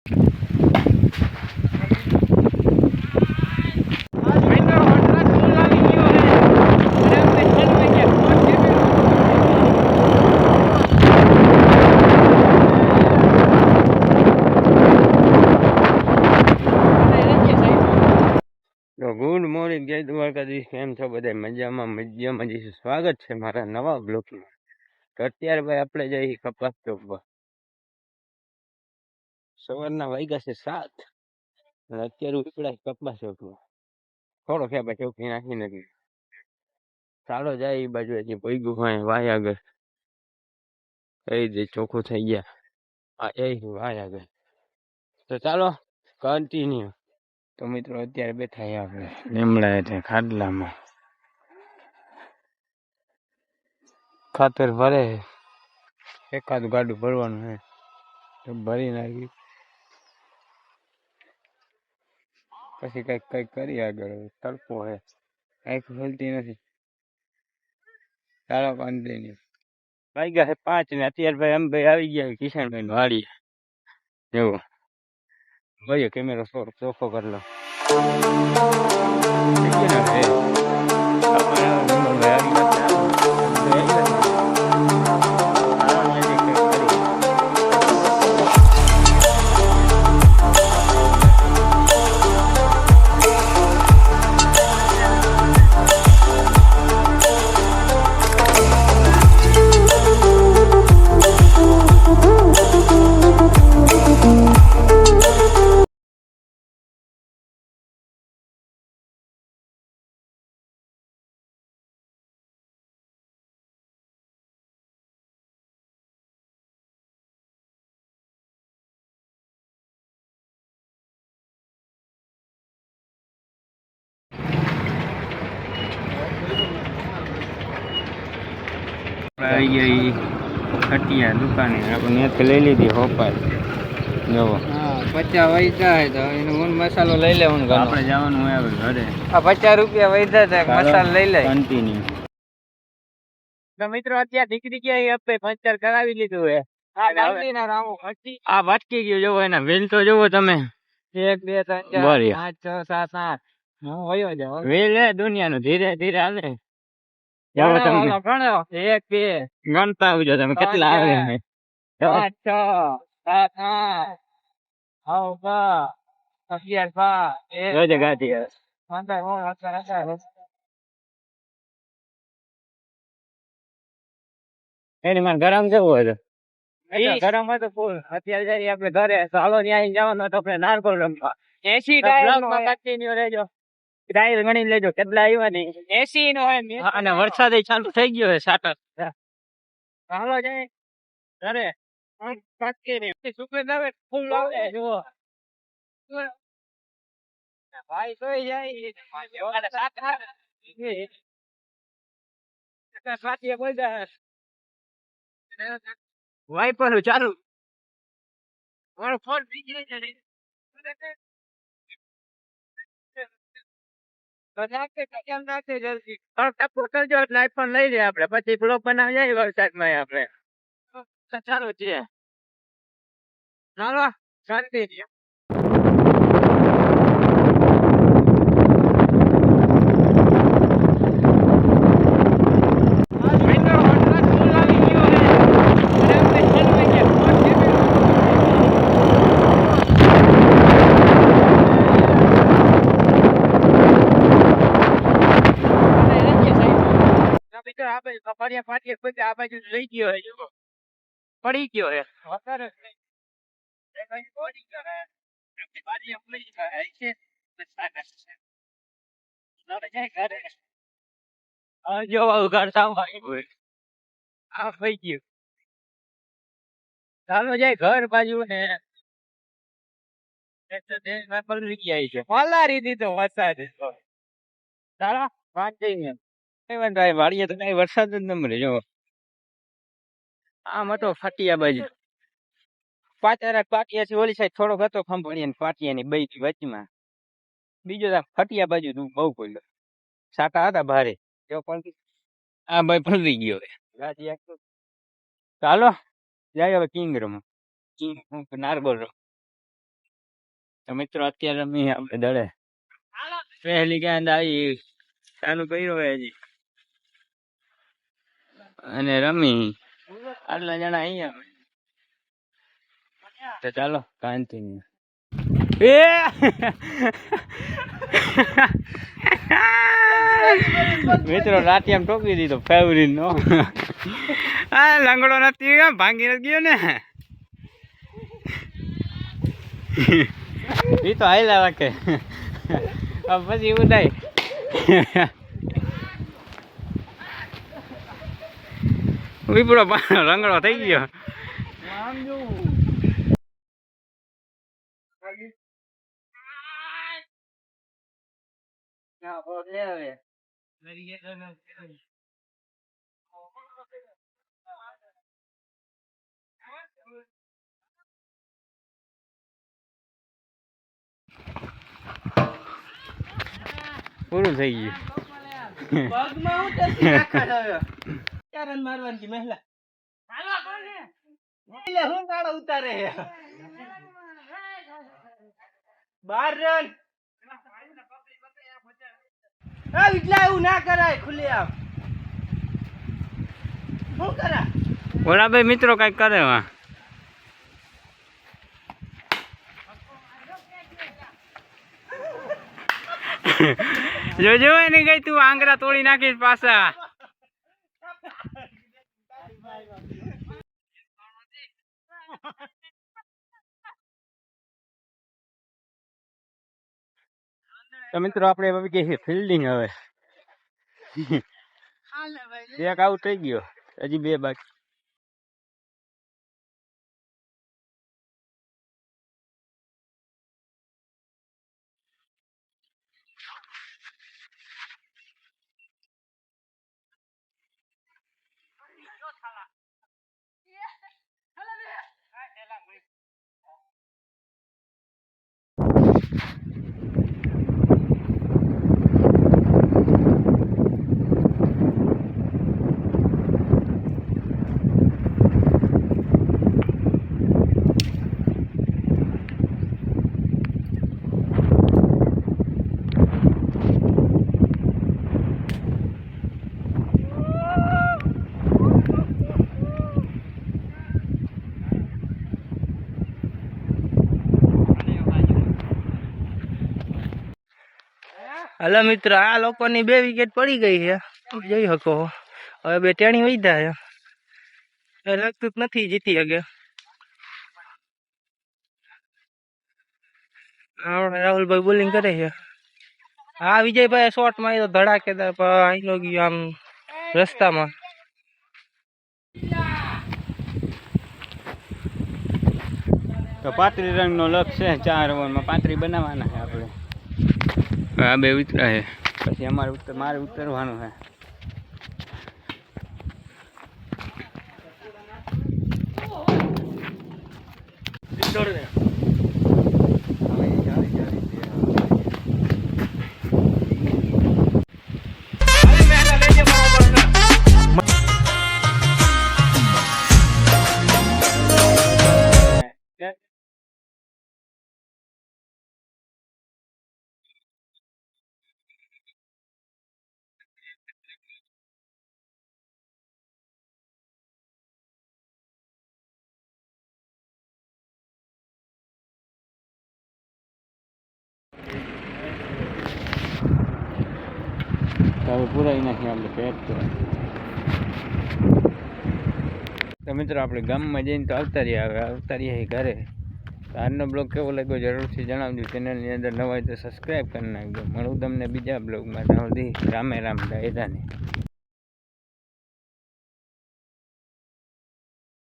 Good morning, જય દ્વારકાધીશ. કેમ છો બધા? મજામાં જઈશું. સ્વાગત છે મારા નવા બ્લોકમાં. તો અત્યારે ભાઈ આપણે જઈએ કપાસ ચોક પર. સવારના વાગ્યા છે 7 અને અત્યારે ઉપડાય કપાસ ચોકમાં. થોડો છે ભાઈ ચોકી નાખી નથી. ચાલો જાય એ બાજુ. હજી ભોઈગું ભાઈ વાય આગળ કઈ દે ચોખ્ખું થઈ ગયા. હા એ વાય આગળ. તો ચાલો કન્ટિન્યુ. તો મિત્રો અત્યારે બેઠા આપણે લીમડા એટલે ખાડલામાં. ખાતર ભરે એકાદું ગાડું ભરવાનું હે તો ભરી નાખી પછી કઈક કરી આગળ. તડકો હે કઈક ખોલતી નથી. ચાલો કન્ટિન્યુ. વાગ્યા છે 5 ને અત્યારે ભાઈ એમ ભાઈ આવી ગયા કિશનભાઈ નું વાડી જેવો. ભાઈ કેમેરો ચોખ્ખો કરી લો. આવી ગઈ ખટિયા દુકાને આપણે ત્યાંથી લઈ લીધી હોપાય જવો. હા 50 વૈધા હે તો એનો ઊન મસાલો લઈ લેવાનું. આપણે જવાનું હોય હવે ઘરે. આ 50 રૂપિયા વૈધા હતા મસાલો લઈ લે કન્ટિન્યુ. તો મિત્રો અત્યારે દીકરી ક્યાં આપણે પંચર કરાવી લીધું હે. આ ભટકી ગયું જોવો. એના વેલ તો જોવો તમે. 1 2 3 4 5 6 7 8. હા વયો જાવ. વેલ હે દુનિયાનું. ધીરે ધીરે હાલે. જાવ તમે ગણો. 1 2 ગણતા આવજો તમે કેટલા આવે. 5 6 7 8 9 10 11 12 જોજે ગાડી આવે. 15 16 17 એની માં ગરમ જેવું હોય તો ગરમ હોય તો ફૂલ. અત્યારે જઈએ આપણે ઘરે. ચાલો ત્યાં જવાનું તો આપણે નારકોલ રમવા. 80 ટાયર કન્ટિન્યુ રહેજો. ટાયર ગણી લેજો કેટલા આવ્યા ને. 80 નો હોય. અને વરસાદ ચાલુ થઈ ગયો છે સાટર. ચાલો જાય ઘરે. ફૂલ આવે જુઓ ભાઈ સોઈ જાય. વાઈપર ચાલુ. મારો ફોન બીજી છે. જલ્દી કરજો એટલે આઈફોન લઈ લે આપડે. પછી બ્લોગ બનાવી જાય વરસાદમાં આપણે. ચાલુ છે. ચાલો શાંતિ. આ બાજુ લઈ ગયો પડી ગયો હે. જો ઉઘાડતા આ થઈ ગયું. ચાલો જાય ઘર બાજુ ને. પલરી ગયા છે પલારી દીધો વરસાદ. ચાલો વાત જઈએ. વાડીએ તો કઈ વરસાદ જ ન મળે. જો આમ હતો ફટિયા બાજુ. પાટિયા થી ઓલી સાઈડ થોડોક હતો ખંભાળિયા પાટિયા ની બે વચમાં. બીજો ફટિયા બાજુ તું બહુ પડ્યો. સાટા હતા ભારે. આ ભાઈ પલરી ગયો. ચાલો જાય હવે કિંગ રમો. નારગોલ રમો. મિત્રો અત્યારે રમી આપણે દડે પહેલી ગેંદ આવી ચાલુ કર્યો હોય હજી અને રમી આટલા જણા અહીંયા તો ચાલો કન્ટિન્યુ એ મિત્રો રાતિયામ ટોકી દીધો ફેવરિટ નો આ લંગડો નથી ભાંગી નથી ગયો ને એ તો હાઈલા રાખે પછી ઉડાય વિપડો રંગડો થઈ ગયો પૂરું થઈ ગયું મારવાની મહિલા હું ગાડો ઉતારે 12 રન એટલા એવું ના કરાય ખુલ્લે આમ શું કરા ઓલા ભાઈ મિત્રો કઈક કરે વા જોજો એને ગઈ તું આંગરા તોડી નાખીશ પાછા તો મિત્રો આપણે હવે કે ફિલ્ડિંગ હવે એક આઉટ થઈ ગયો હજી 2 બાકી હલો મિત્રો આ લોકોની 2 વિકેટ પડી ગઈ છે જોઈ શકો હવે 2 ટેણી વૈધા છે લાગતું નથી જીતી શકે રાહુલભાઈ બોલિંગ કરે છે હા વિજયભાઈ શોર્ટ માર્યો ધડાકેદાર આઈલો ગયો આમ રસ્તામાં તો 35 રનનો લક્ષ્ય છે 4 ઓવરમાં 35 બનાવવાના છે આપણે આ 2 ઉતરા છે પછી અમારે મારે ઉતરવાનું છે હવે પૂરાઈ નાખીએ આપણે પેક તો મિત્રો આપણે ગામમાં જઈને તો આવતા રહીએ ઘરે આજનો બ્લોગ કેવો લાગ્યો જરૂરથી જણાવજો ચેનલની અંદર નવા હોય તો સબસ્ક્રાઈબ કરી નાખજો મળું તમને બીજા બ્લોગમાં ત્યાં સુધી રામે રામ રાયદાને